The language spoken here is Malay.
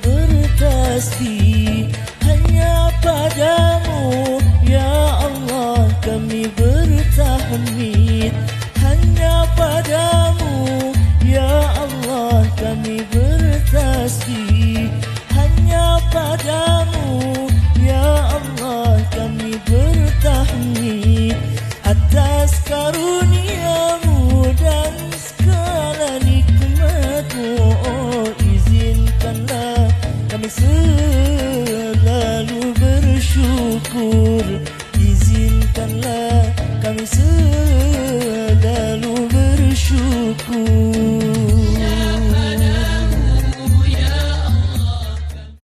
bertasbih hanya padamu ya Allah, kami bertahmid hanya padamu ya Allah, kami bertasbih hanya padamu ya Allah, kami bertahmid atas karuniamu dan segala nikmatmu. Oh, izinkanlah kami selalu bersyukur, izinkanlah kami selalu bersyukur.